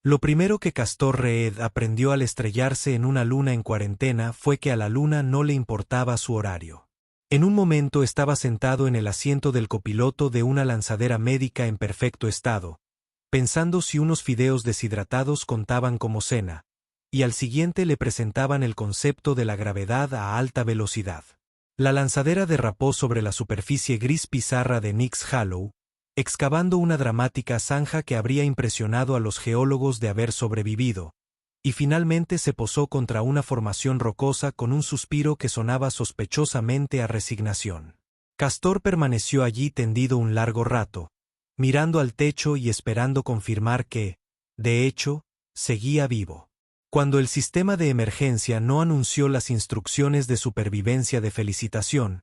Lo primero que Castor Reed aprendió al estrellarse en una luna en cuarentena fue que a la luna no le importaba su horario. En un momento estaba sentado en el asiento del copiloto de una lanzadera médica en perfecto estado, pensando si unos fideos deshidratados contaban como cena, y al siguiente le presentaban el concepto de la gravedad a alta velocidad. La lanzadera derrapó sobre la superficie gris pizarra de Nix Hollow, excavando una dramática zanja que habría impresionado a los geólogos de haber sobrevivido, y finalmente se posó contra una formación rocosa con un suspiro que sonaba sospechosamente a resignación. Castor permaneció allí tendido un largo rato, mirando al techo y esperando confirmar que, de hecho, seguía vivo. Cuando el sistema de emergencia no anunció las instrucciones de supervivencia de felicitación,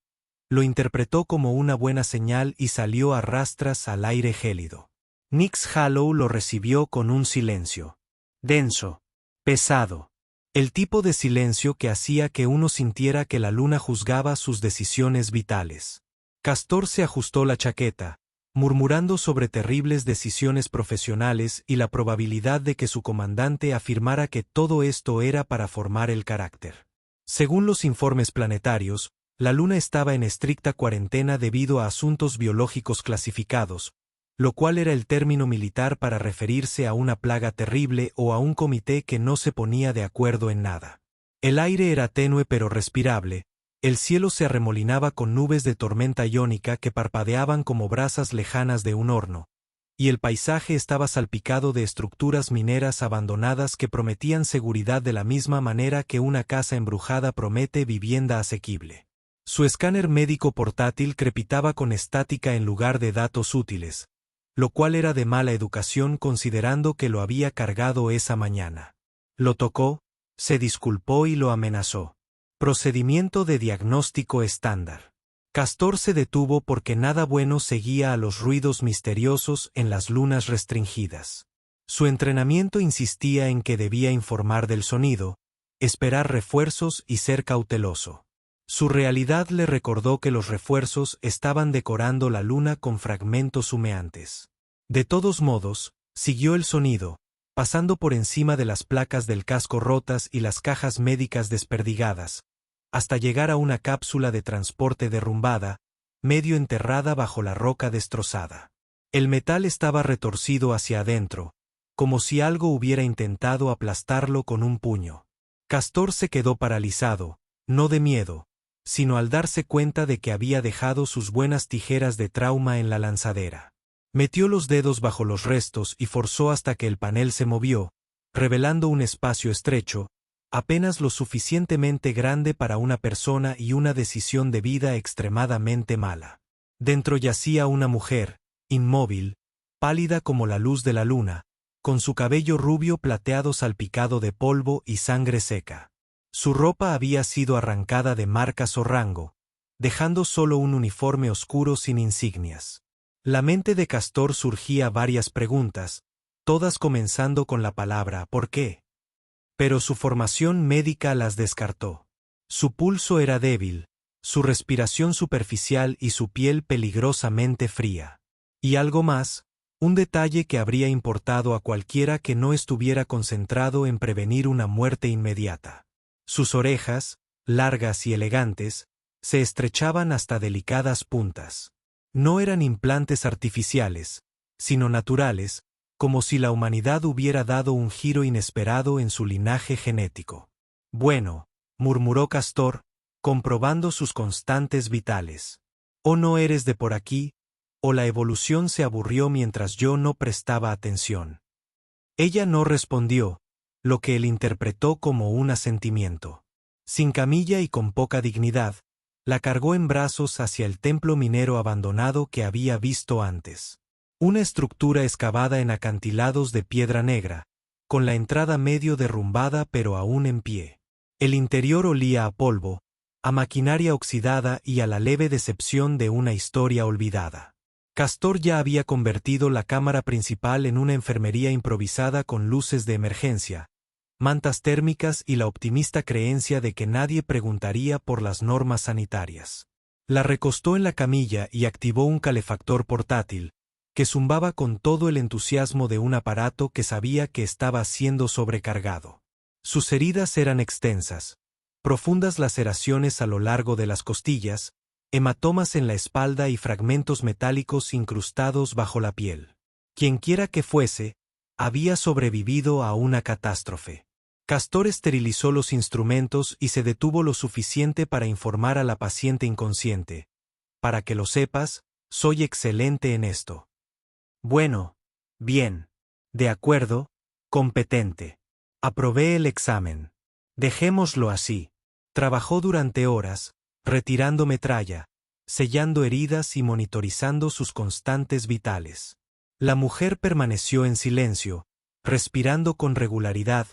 lo interpretó como una buena señal y salió a rastras al aire gélido. Nix Hollow lo recibió con un silencio denso, pesado, el tipo de silencio que hacía que uno sintiera que la luna juzgaba sus decisiones vitales. Castor se ajustó la chaqueta, murmurando sobre terribles decisiones profesionales y la probabilidad de que su comandante afirmara que todo esto era para formar el carácter. Según los informes planetarios, la Luna estaba en estricta cuarentena debido a asuntos biológicos clasificados, lo cual era el término militar para referirse a una plaga terrible o a un comité que no se ponía de acuerdo en nada. El aire era tenue pero respirable, el cielo se arremolinaba con nubes de tormenta iónica que parpadeaban como brasas lejanas de un horno, y el paisaje estaba salpicado de estructuras mineras abandonadas que prometían seguridad de la misma manera que una casa embrujada promete vivienda asequible. Su escáner médico portátil crepitaba con estática en lugar de datos útiles, lo cual era de mala educación considerando que lo había cargado esa mañana. Lo tocó, se disculpó y lo amenazó. Procedimiento de diagnóstico estándar. Castor se detuvo porque nada bueno seguía a los ruidos misteriosos en las lunas restringidas. Su entrenamiento insistía en que debía informar del sonido, esperar refuerzos y ser cauteloso. Su realidad le recordó que los refuerzos estaban decorando la luna con fragmentos humeantes. De todos modos, siguió el sonido, pasando por encima de las placas del casco rotas y las cajas médicas desperdigadas, hasta llegar a una cápsula de transporte derrumbada, medio enterrada bajo la roca destrozada. El metal estaba retorcido hacia adentro, como si algo hubiera intentado aplastarlo con un puño. Castor se quedó paralizado, no de miedo, sino al darse cuenta de que había dejado sus buenas tijeras de trauma en la lanzadera. Metió los dedos bajo los restos y forzó hasta que el panel se movió, revelando un espacio estrecho, apenas lo suficientemente grande para una persona y una decisión de vida extremadamente mala. Dentro yacía una mujer, inmóvil, pálida como la luz de la luna, con su cabello rubio plateado salpicado de polvo y sangre seca. Su ropa había sido arrancada de marcas o rango, dejando solo un uniforme oscuro sin insignias. La mente de Castor surgía varias preguntas, todas comenzando con la palabra ¿por qué? Pero su formación médica las descartó. Su pulso era débil, su respiración superficial y su piel peligrosamente fría. Y algo más, un detalle que habría importado a cualquiera que no estuviera concentrado en prevenir una muerte inmediata. Sus orejas, largas y elegantes, se estrechaban hasta delicadas puntas. No eran implantes artificiales, sino naturales, como si la humanidad hubiera dado un giro inesperado en su linaje genético. Bueno, murmuró Castor, comprobando sus constantes vitales. O no eres de por aquí, o la evolución se aburrió mientras yo no prestaba atención. Ella no respondió, lo que él interpretó como un asentimiento. Sin camilla y con poca dignidad, la cargó en brazos hacia el templo minero abandonado que había visto antes. Una estructura excavada en acantilados de piedra negra, con la entrada medio derrumbada pero aún en pie. El interior olía a polvo, a maquinaria oxidada y a la leve decepción de una historia olvidada. Castor ya había convertido la cámara principal en una enfermería improvisada con luces de emergencia, mantas térmicas y la optimista creencia de que nadie preguntaría por las normas sanitarias. La recostó en la camilla y activó un calefactor portátil, que zumbaba con todo el entusiasmo de un aparato que sabía que estaba siendo sobrecargado. Sus heridas eran extensas, profundas laceraciones a lo largo de las costillas, hematomas en la espalda y fragmentos metálicos incrustados bajo la piel. Quienquiera que fuese, había sobrevivido a una catástrofe. Castor esterilizó los instrumentos y se detuvo lo suficiente para informar a la paciente inconsciente. Para que lo sepas, soy excelente en esto. Bueno, bien. De acuerdo, competente. Aprobé el examen. Dejémoslo así. Trabajó durante horas, retirando metralla, sellando heridas y monitorizando sus constantes vitales. La mujer permaneció en silencio, respirando con regularidad,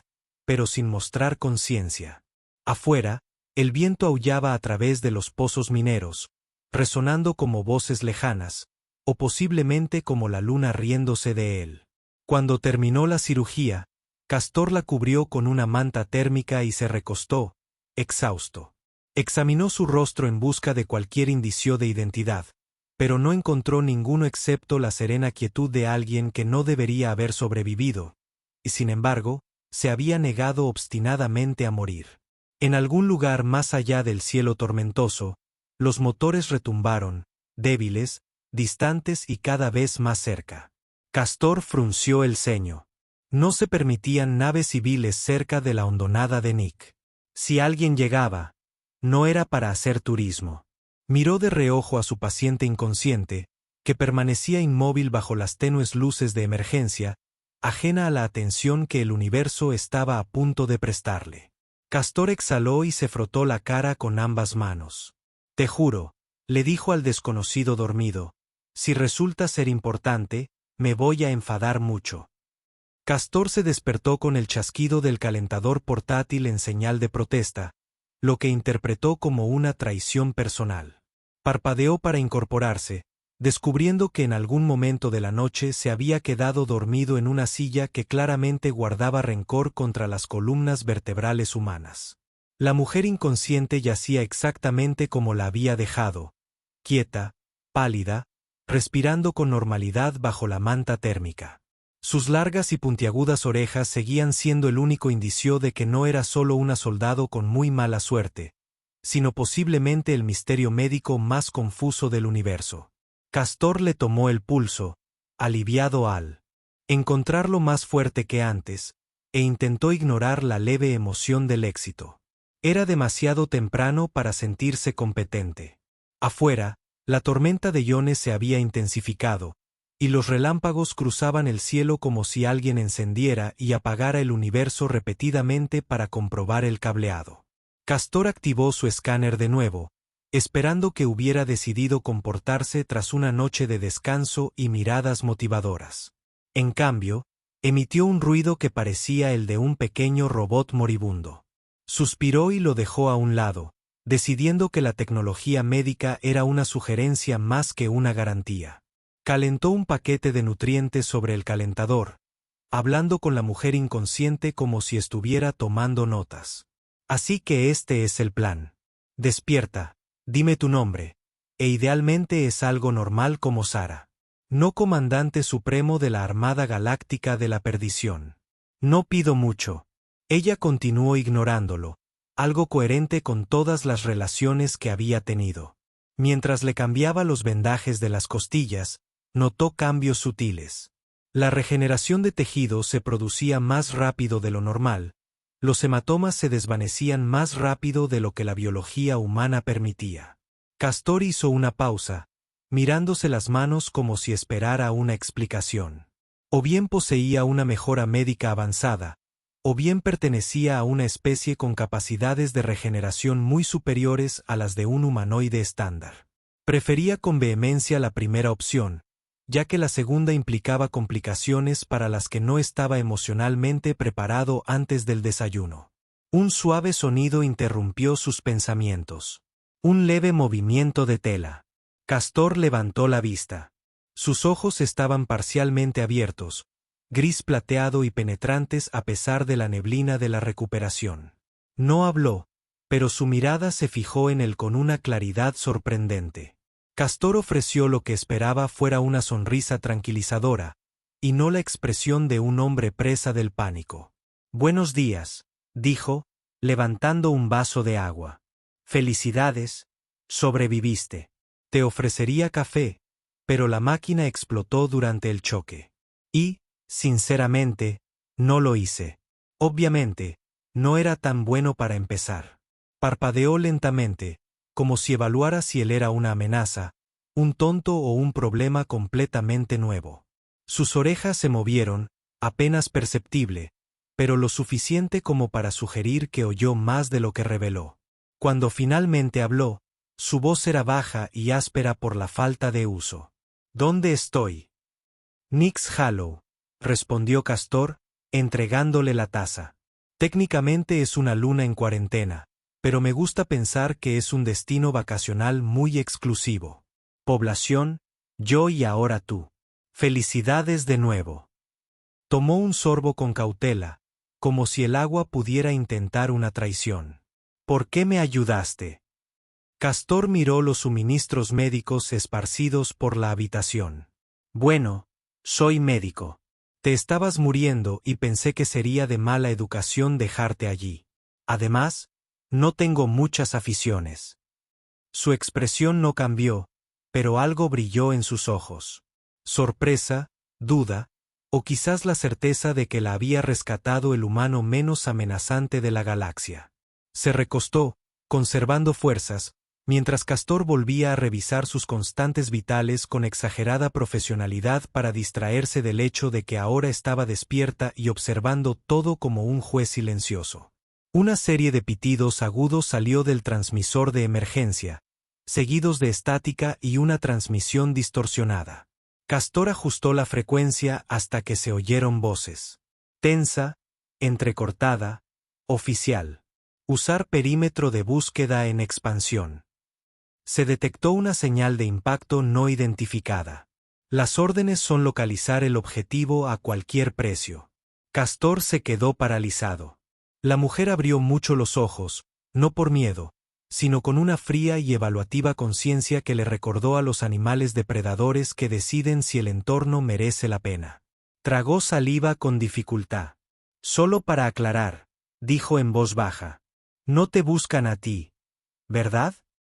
pero sin mostrar conciencia. Afuera, el viento aullaba a través de los pozos mineros, resonando como voces lejanas, o posiblemente como la luna riéndose de él. Cuando terminó la cirugía, Castor la cubrió con una manta térmica y se recostó, exhausto. Examinó su rostro en busca de cualquier indicio de identidad, pero no encontró ninguno excepto la serena quietud de alguien que no debería haber sobrevivido, y sin embargo, se había negado obstinadamente a morir. En algún lugar más allá del cielo tormentoso, los motores retumbaron, débiles, distantes y cada vez más cerca. Castor frunció el ceño. No se permitían naves civiles cerca de la hondonada de Nick. Si alguien llegaba, no era para hacer turismo. Miró de reojo a su paciente inconsciente, que permanecía inmóvil bajo las tenues luces de emergencia, ajena a la atención que el universo estaba a punto de prestarle. Castor exhaló y se frotó la cara con ambas manos. Te juro, le dijo al desconocido dormido, si resulta ser importante, me voy a enfadar mucho. Castor se despertó con el chasquido del calentador portátil en señal de protesta, lo que interpretó como una traición personal. Parpadeó para incorporarse, descubriendo que en algún momento de la noche se había quedado dormido en una silla que claramente guardaba rencor contra las columnas vertebrales humanas. La mujer inconsciente yacía exactamente como la había dejado, quieta, pálida, respirando con normalidad bajo la manta térmica. Sus largas y puntiagudas orejas seguían siendo el único indicio de que no era solo una soldado con muy mala suerte, sino posiblemente el misterio médico más confuso del universo. Castor le tomó el pulso, aliviado al encontrarlo más fuerte que antes, e intentó ignorar la leve emoción del éxito. Era demasiado temprano para sentirse competente. Afuera, la tormenta de iones se había intensificado, y los relámpagos cruzaban el cielo como si alguien encendiera y apagara el universo repetidamente para comprobar el cableado. Castor activó su escáner de nuevo, esperando que hubiera decidido comportarse tras una noche de descanso y miradas motivadoras. En cambio, emitió un ruido que parecía el de un pequeño robot moribundo. Suspiró y lo dejó a un lado, decidiendo que la tecnología médica era una sugerencia más que una garantía. Calentó un paquete de nutrientes sobre el calentador, hablando con la mujer inconsciente como si estuviera tomando notas. Así que este es el plan. Despierta, dime tu nombre, e idealmente es algo normal como Sara. No comandante supremo de la Armada Galáctica de la Perdición. No pido mucho. Ella continuó ignorándolo, algo coherente con todas las relaciones que había tenido. Mientras le cambiaba los vendajes de las costillas, notó cambios sutiles. La regeneración de tejido se producía más rápido de lo normal, los hematomas se desvanecían más rápido de lo que la biología humana permitía. Castor hizo una pausa, mirándose las manos como si esperara una explicación. O bien poseía una mejora médica avanzada, o bien pertenecía a una especie con capacidades de regeneración muy superiores a las de un humanoide estándar. Prefería con vehemencia la primera opción, ya que la segunda implicaba complicaciones para las que no estaba emocionalmente preparado antes del desayuno. Un suave sonido interrumpió sus pensamientos. Un leve movimiento de tela. Castor levantó la vista. Sus ojos estaban parcialmente abiertos, gris plateado y penetrantes a pesar de la neblina de la recuperación. No habló, pero su mirada se fijó en él con una claridad sorprendente. Castor ofreció lo que esperaba fuera una sonrisa tranquilizadora, y no la expresión de un hombre presa del pánico. «Buenos días», dijo, levantando un vaso de agua. «Felicidades, sobreviviste. Te ofrecería café, pero la máquina explotó durante el choque. Y, sinceramente, no lo hice. Obviamente, no era tan bueno para empezar». Parpadeó lentamente, como si evaluara si él era una amenaza, un tonto o un problema completamente nuevo. Sus orejas se movieron, apenas perceptible, pero lo suficiente como para sugerir que oyó más de lo que reveló. Cuando finalmente habló, su voz era baja y áspera por la falta de uso. «¿Dónde estoy?» «Nix Hollow», respondió Castor, entregándole la taza. «Técnicamente es una luna en cuarentena, pero me gusta pensar que es un destino vacacional muy exclusivo. Población, yo y ahora tú. Felicidades de nuevo». Tomó un sorbo con cautela, como si el agua pudiera intentar una traición. «¿Por qué me ayudaste?» Castor miró los suministros médicos esparcidos por la habitación. «Bueno, soy médico. Te estabas muriendo y pensé que sería de mala educación dejarte allí. Además, no tengo muchas aficiones». Su expresión no cambió, pero algo brilló en sus ojos. Sorpresa, duda, o quizás la certeza de que la había rescatado el humano menos amenazante de la galaxia. Se recostó, conservando fuerzas, mientras Castor volvía a revisar sus constantes vitales con exagerada profesionalidad para distraerse del hecho de que ahora estaba despierta y observando todo como un juez silencioso. Una serie de pitidos agudos salió del transmisor de emergencia, seguidos de estática y una transmisión distorsionada. Castor ajustó la frecuencia hasta que se oyeron voces. «Tensa, entrecortada, oficial. Usar perímetro de búsqueda en expansión». Se detectó una señal de impacto no identificada. Las órdenes son localizar el objetivo a cualquier precio. Castor se quedó paralizado. La mujer abrió mucho los ojos, no por miedo, sino con una fría y evaluativa conciencia que le recordó a los animales depredadores que deciden si el entorno merece la pena. Tragó saliva con dificultad. «Solo para aclarar», dijo en voz baja. «No te buscan a ti, ¿verdad?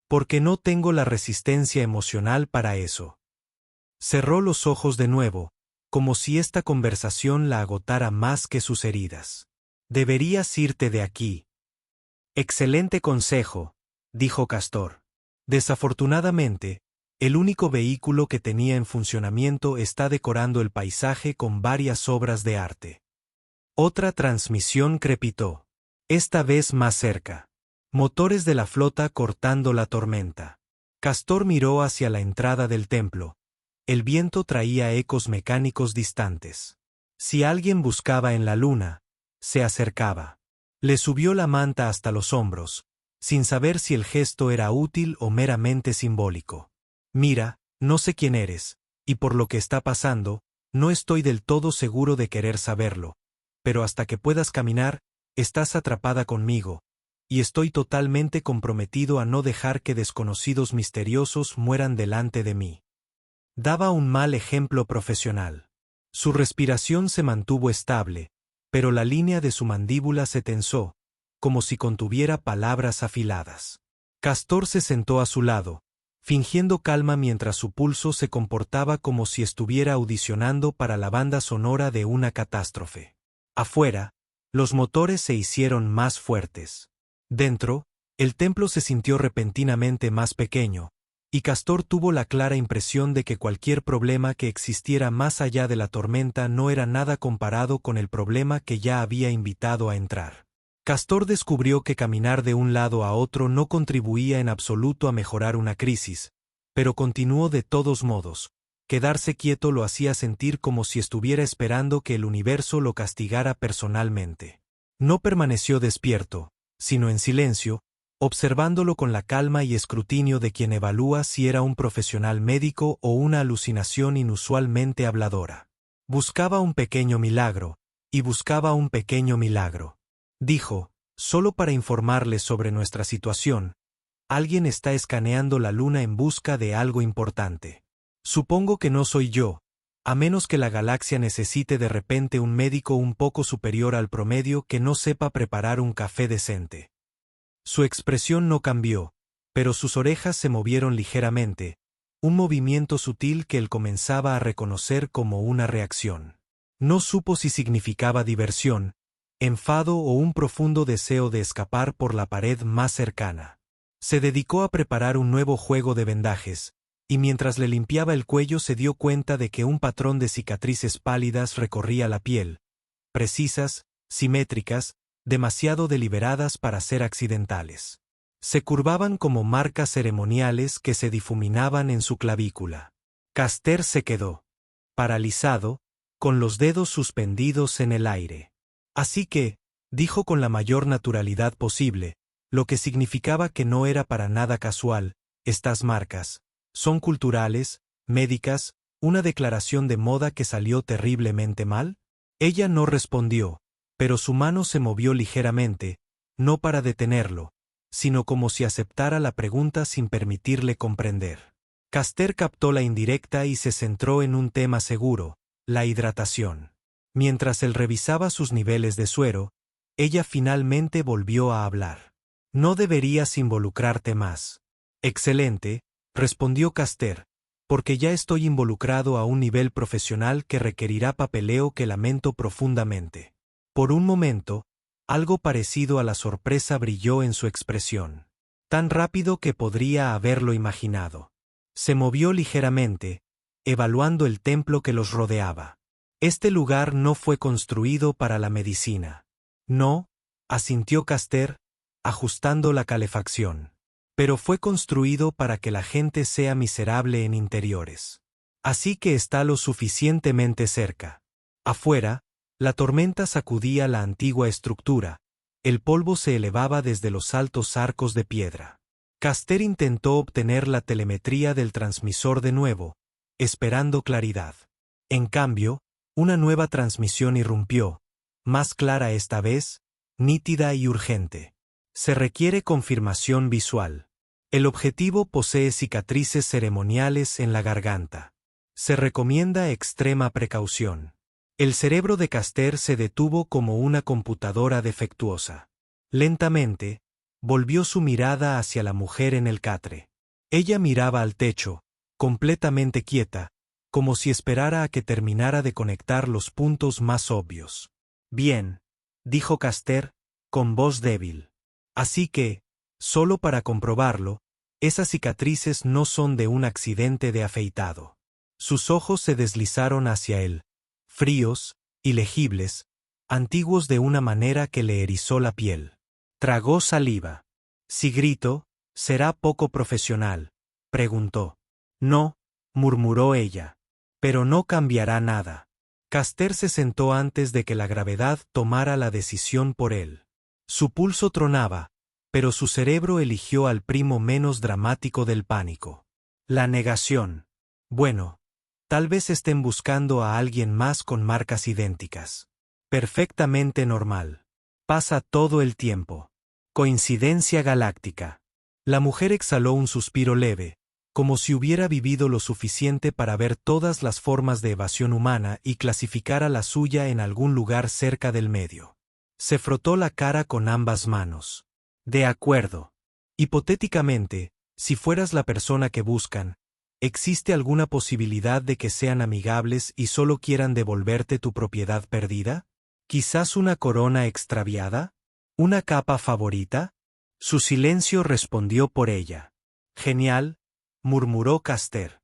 Porque no tengo la resistencia emocional para eso». Cerró los ojos de nuevo, como si esta conversación la agotara más que sus heridas. «Deberías irte de aquí». «Excelente consejo», dijo Castor. «Desafortunadamente, el único vehículo que tenía en funcionamiento está decorando el paisaje con varias obras de arte». Otra transmisión crepitó. Esta vez más cerca. Motores de la flota cortando la tormenta. Castor miró hacia la entrada del templo. El viento traía ecos mecánicos distantes. Si alguien buscaba en la luna, se acercaba. Le subió la manta hasta los hombros, sin saber si el gesto era útil o meramente simbólico. «Mira, no sé quién eres, y por lo que está pasando, no estoy del todo seguro de querer saberlo, pero hasta que puedas caminar, estás atrapada conmigo, y estoy totalmente comprometido a no dejar que desconocidos misteriosos mueran delante de mí». Daba un mal ejemplo profesional. Su respiración se mantuvo estable, pero la línea de su mandíbula se tensó, como si contuviera palabras afiladas. Castor se sentó a su lado, fingiendo calma mientras su pulso se comportaba como si estuviera audicionando para la banda sonora de una catástrofe. Afuera, los motores se hicieron más fuertes. Dentro, el templo se sintió repentinamente más pequeño, y Castor tuvo la clara impresión de que cualquier problema que existiera más allá de la tormenta no era nada comparado con el problema que ya había invitado a entrar. Castor descubrió que caminar de un lado a otro no contribuía en absoluto a mejorar una crisis, pero continuó de todos modos. Quedarse quieto lo hacía sentir como si estuviera esperando que el universo lo castigara personalmente. No permaneció despierto, sino en silencio, observándolo con la calma y escrutinio de quien evalúa si era un profesional médico o una alucinación inusualmente habladora. Buscaba un pequeño milagro, y buscaba un pequeño milagro. Dijo, «Solo para informarles sobre nuestra situación, Alguien está escaneando la luna en busca de algo importante. Supongo que no soy yo, a menos que la galaxia necesite de repente un médico un poco superior al promedio que no sepa preparar un café decente. Su expresión no cambió, pero sus orejas se movieron ligeramente, un movimiento sutil que él comenzaba a reconocer como una reacción. No supo si significaba diversión, enfado o un profundo deseo de escapar por la pared más cercana. Se dedicó a preparar un nuevo juego de vendajes, y mientras le limpiaba el cuello se dio cuenta de que un patrón de cicatrices pálidas recorría la piel, precisas, simétricas, demasiado deliberadas para ser accidentales. Se curvaban como marcas ceremoniales que se difuminaban en su clavícula. Castor se quedó, paralizado, con los dedos suspendidos en el aire. Así que, dijo con la mayor naturalidad posible, lo que significaba que no era para nada casual, estas marcas son culturales, médicas, una declaración de moda que salió terriblemente mal. Ella no respondió, pero su mano se movió ligeramente, no para detenerlo, sino como si aceptara la pregunta sin permitirle comprender. Castor captó la indirecta y se centró en un tema seguro, la hidratación. Mientras él revisaba sus niveles de suero, ella finalmente volvió a hablar. No deberías involucrarte más. Excelente, respondió Castor, porque ya estoy involucrado a un nivel profesional que requerirá papeleo que lamento profundamente. Por un momento, algo parecido a la sorpresa brilló en su expresión. Tan rápido que podría haberlo imaginado. Se movió ligeramente, evaluando el templo que los rodeaba. Este lugar no fue construido para la medicina. No, asintió Castor, ajustando la calefacción. Pero fue construido para que la gente sea miserable en interiores. Así que está lo suficientemente cerca. Afuera, la tormenta sacudía la antigua estructura, el polvo se elevaba desde los altos arcos de piedra. Castor intentó obtener la telemetría del transmisor de nuevo, esperando claridad. En cambio, una nueva transmisión irrumpió, más clara esta vez, nítida y urgente. Se requiere confirmación visual. El objetivo posee cicatrices ceremoniales en la garganta. Se recomienda extrema precaución. El cerebro de Castor se detuvo como una computadora defectuosa. Lentamente, volvió su mirada hacia la mujer en el catre. Ella miraba al techo, completamente quieta, como si esperara a que terminara de conectar los puntos más obvios. Bien, dijo Castor, con voz débil. Así que, solo para comprobarlo, esas cicatrices no son de un accidente de afeitado. Sus ojos se deslizaron hacia él, fríos, ilegibles, antiguos de una manera que le erizó la piel. Tragó saliva. Si grito, será poco profesional, preguntó. No, murmuró ella. Pero no cambiará nada. Castor se sentó antes de que la gravedad tomara la decisión por él. Su pulso tronaba, pero su cerebro eligió al primo menos dramático del pánico. La negación. Bueno, tal vez estén buscando a alguien más con marcas idénticas. Perfectamente normal. Pasa todo el tiempo. Coincidencia galáctica. La mujer exhaló un suspiro leve, como si hubiera vivido lo suficiente para ver todas las formas de evasión humana y clasificara la suya en algún lugar cerca del medio. Se frotó la cara con ambas manos. De acuerdo. Hipotéticamente, si fueras la persona que buscan, ¿existe alguna posibilidad de que sean amigables y solo quieran devolverte tu propiedad perdida? ¿Quizás una corona extraviada? ¿Una capa favorita? Su silencio respondió por ella. Genial, murmuró Castor.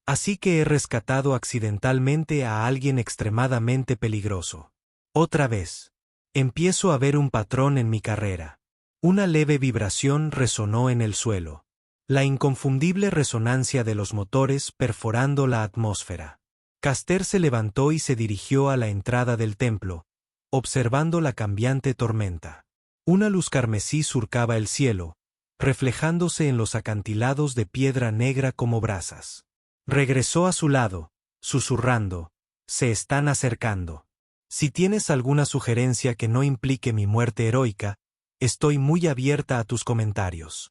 Así que he rescatado accidentalmente a alguien extremadamente peligroso. Otra vez. Empiezo a ver un patrón en mi carrera. Una leve vibración resonó en el suelo. La inconfundible resonancia de los motores perforando la atmósfera. Castor se levantó y se dirigió a la entrada del templo, observando la cambiante tormenta. Una luz carmesí surcaba el cielo, reflejándose en los acantilados de piedra negra como brasas. Regresó a su lado, susurrando, «Se están acercando. Si tienes alguna sugerencia que no implique mi muerte heroica, estoy muy abierta a tus comentarios».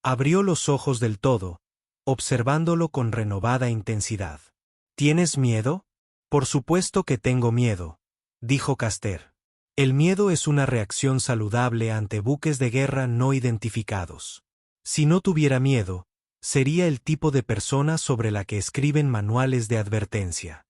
Abrió los ojos del todo, observándolo con renovada intensidad. ¿Tienes miedo? Por supuesto que tengo miedo, dijo Castor. El miedo es una reacción saludable ante buques de guerra no identificados. Si no tuviera miedo, sería el tipo de persona sobre la que escriben manuales de advertencia.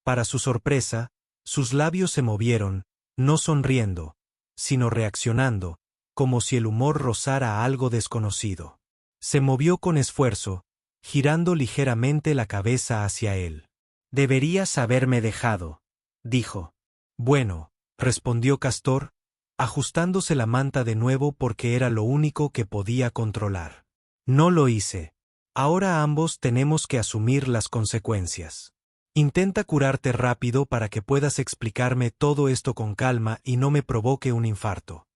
Para su sorpresa, sus labios se movieron, no sonriendo, sino reaccionando, como si el humor rozara algo desconocido. Se movió con esfuerzo, girando ligeramente la cabeza hacia él. Deberías haberme dejado, dijo. Bueno, respondió Castor, ajustándose la manta de nuevo porque era lo único que podía controlar. No lo hice. Ahora ambos tenemos que asumir las consecuencias. Intenta curarte rápido para que puedas explicarme todo esto con calma y no me provoque un infarto.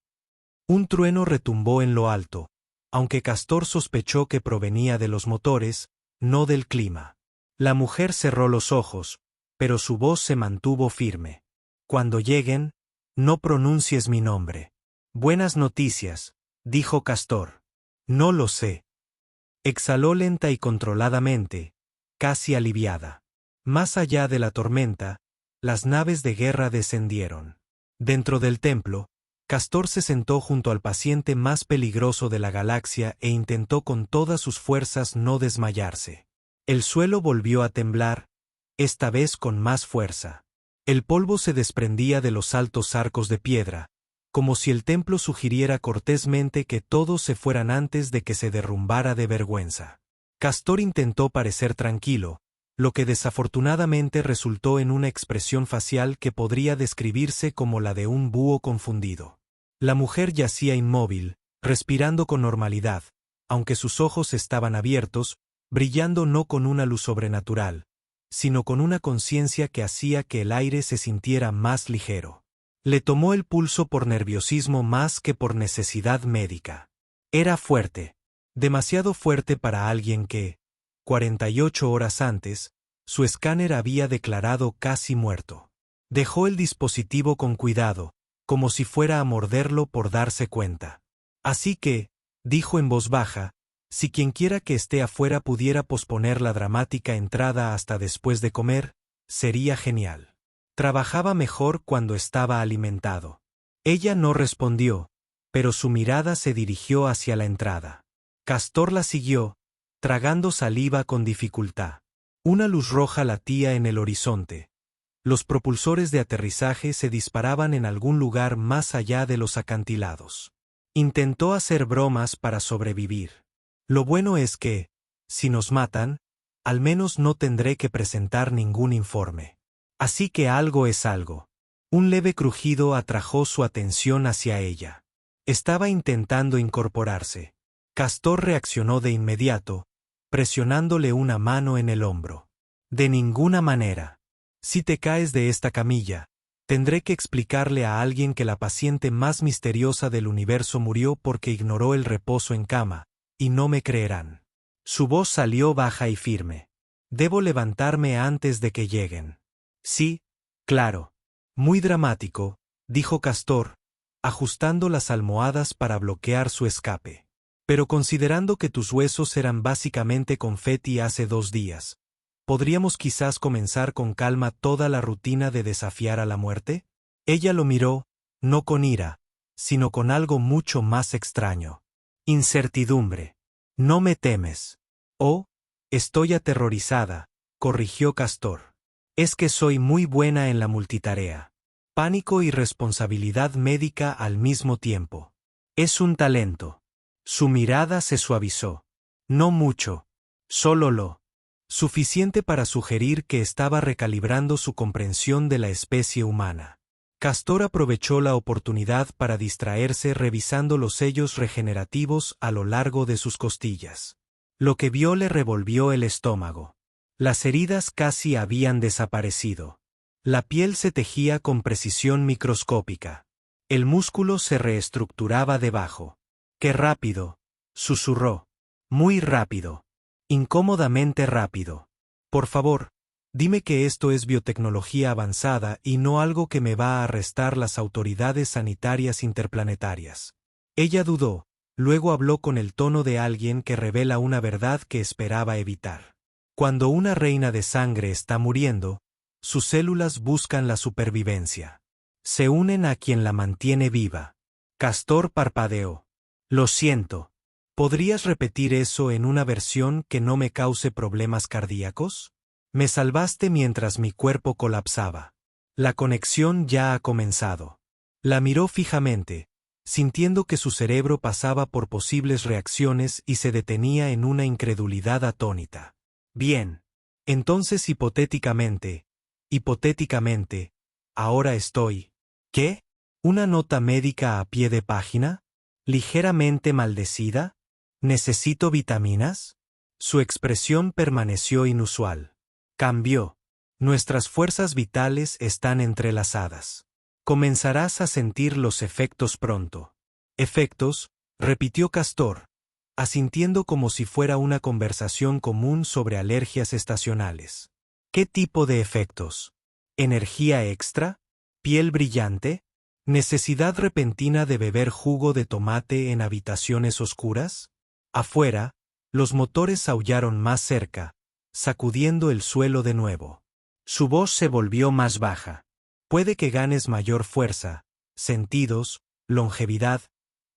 Un trueno retumbó en lo alto, aunque Castor sospechó que provenía de los motores, no del clima. La mujer cerró los ojos, pero su voz se mantuvo firme. Cuando lleguen, no pronuncies mi nombre. Buenas noticias, dijo Castor. No lo sé. Exhaló lenta y controladamente, casi aliviada. Más allá de la tormenta, las naves de guerra descendieron. Dentro del templo, Castor se sentó junto al paciente más peligroso de la galaxia e intentó con todas sus fuerzas no desmayarse. El suelo volvió a temblar, esta vez con más fuerza. El polvo se desprendía de los altos arcos de piedra, como si el templo sugiriera cortésmente que todos se fueran antes de que se derrumbara de vergüenza. Castor intentó parecer tranquilo, lo que desafortunadamente resultó en una expresión facial que podría describirse como la de un búho confundido. La mujer yacía inmóvil, respirando con normalidad, aunque sus ojos estaban abiertos, brillando no con una luz sobrenatural, sino con una conciencia que hacía que el aire se sintiera más ligero. Le tomó el pulso por nerviosismo más que por necesidad médica. Era fuerte, demasiado fuerte para alguien que, 48 horas antes, su escáner había declarado casi muerto. Dejó el dispositivo con cuidado, como si fuera a morderlo por darse cuenta. Así que, dijo en voz baja, si quienquiera que esté afuera pudiera posponer la dramática entrada hasta después de comer, sería genial. Trabajaba mejor cuando estaba alimentado. Ella no respondió, pero su mirada se dirigió hacia la entrada. Castor la siguió, tragando saliva con dificultad. Una luz roja latía en el horizonte. Los propulsores de aterrizaje se disparaban en algún lugar más allá de los acantilados. Intentó hacer bromas para sobrevivir. Lo bueno es que, si nos matan, al menos no tendré que presentar ningún informe. Así que algo es algo. Un leve crujido atrajo su atención hacia ella. Estaba intentando incorporarse. Castor reaccionó de inmediato, presionándole una mano en el hombro. De ninguna manera. Si te caes de esta camilla, tendré que explicarle a alguien que la paciente más misteriosa del universo murió porque ignoró el reposo en cama, y no me creerán. Su voz salió baja y firme. Debo levantarme antes de que lleguen. Sí, claro. Muy dramático, dijo Castor, ajustando las almohadas para bloquear su escape. Pero considerando que tus huesos eran básicamente confeti hace 2 días, ¿podríamos quizás comenzar con calma toda la rutina de desafiar a la muerte? Ella lo miró, no con ira, sino con algo mucho más extraño. Incertidumbre. No me temes. Oh, estoy aterrorizada, corrigió Castor. Es que soy muy buena en la multitarea. Pánico y responsabilidad médica al mismo tiempo. Es un talento. Su mirada se suavizó. No mucho. Solo lo suficiente para sugerir que estaba recalibrando su comprensión de la especie humana. Castor aprovechó la oportunidad para distraerse revisando los sellos regenerativos a lo largo de sus costillas. Lo que vio le revolvió el estómago. Las heridas casi habían desaparecido. La piel se tejía con precisión microscópica. El músculo se reestructuraba debajo. ¡Qué rápido!, susurró. Muy rápido. Incómodamente rápido. Por favor, dime que esto es biotecnología avanzada y no algo que me va a arrestar las autoridades sanitarias interplanetarias. Ella dudó, Luego habló con el tono de alguien que revela una verdad que esperaba evitar. Cuando una reina de sangre está muriendo, sus células buscan la supervivencia. Se unen a quien la mantiene viva. Castor parpadeó. Lo siento. ¿Podrías repetir eso en una versión que no me cause problemas cardíacos? Me salvaste mientras mi cuerpo colapsaba. La conexión ya ha comenzado. La miró fijamente, sintiendo que su cerebro pasaba por posibles reacciones y se detenía en una incredulidad atónita. Bien. Entonces hipotéticamente, ahora estoy. ¿Qué? ¿Una nota médica a pie de página? ¿Ligeramente maldecida? ¿Necesito vitaminas? Su expresión permaneció inusual. Cambió. Nuestras fuerzas vitales están entrelazadas. Comenzarás a sentir los efectos pronto. Efectos, repitió Castor, asintiendo como si fuera una conversación común sobre alergias estacionales. ¿Qué tipo de efectos? ¿Energía extra? ¿Piel brillante? ¿Necesidad repentina de beber jugo de tomate en habitaciones oscuras? Afuera, los motores aullaron más cerca, sacudiendo el suelo de nuevo. Su voz se volvió más baja. Puede que ganes mayor fuerza, sentidos, longevidad,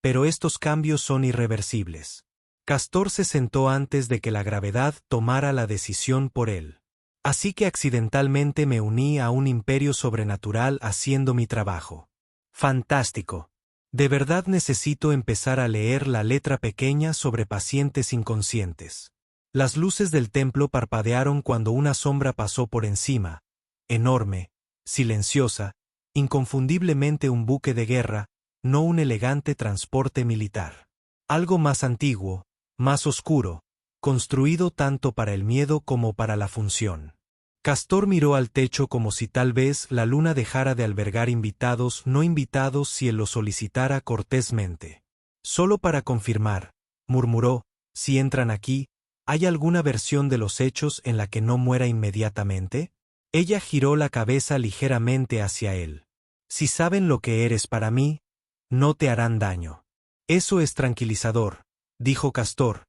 pero estos cambios son irreversibles. Castor se sentó antes de que la gravedad tomara la decisión por él. Así que accidentalmente me uní a un imperio sobrenatural haciendo mi trabajo. Fantástico. De verdad necesito empezar a leer la letra pequeña sobre pacientes inconscientes. Las luces del templo parpadearon cuando una sombra pasó por encima, enorme, silenciosa, inconfundiblemente un buque de guerra, no un elegante transporte militar. Algo más antiguo, más oscuro, construido tanto para el miedo como para la función. Castor miró al techo como si tal vez la luna dejara de albergar invitados no invitados si él lo solicitara cortésmente. Solo para confirmar, murmuró, si entran aquí, ¿hay alguna versión de los hechos en la que no muera inmediatamente? Ella giró la cabeza ligeramente hacia él. Si saben lo que eres para mí, no te harán daño. Eso es tranquilizador, dijo Castor,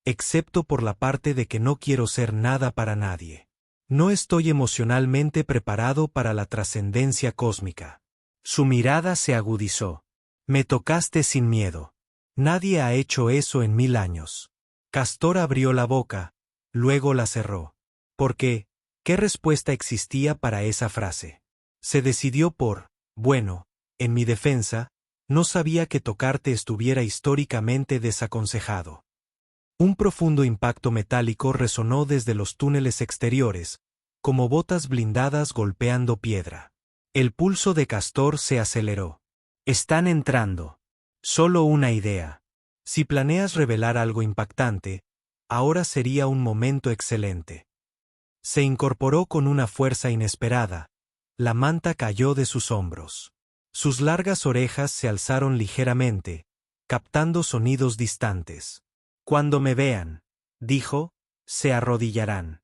excepto por la parte de que no quiero ser nada para nadie. No estoy emocionalmente preparado para la trascendencia cósmica. Su mirada se agudizó. Me tocaste sin miedo. Nadie ha hecho eso en 1000 años. Castor abrió la boca, luego la cerró. ¿Por qué? ¿Qué respuesta existía para esa frase? Se decidió por, bueno, en mi defensa, no sabía que tocarte estuviera históricamente desaconsejado. Un profundo impacto metálico resonó desde los túneles exteriores, como botas blindadas golpeando piedra. El pulso de Castor se aceleró. Están entrando. Solo una idea. Si planeas revelar algo impactante, ahora sería un momento excelente. Se incorporó con una fuerza inesperada. La manta cayó de sus hombros. Sus largas orejas se alzaron ligeramente, captando sonidos distantes. Cuando me vean, dijo, se arrodillarán.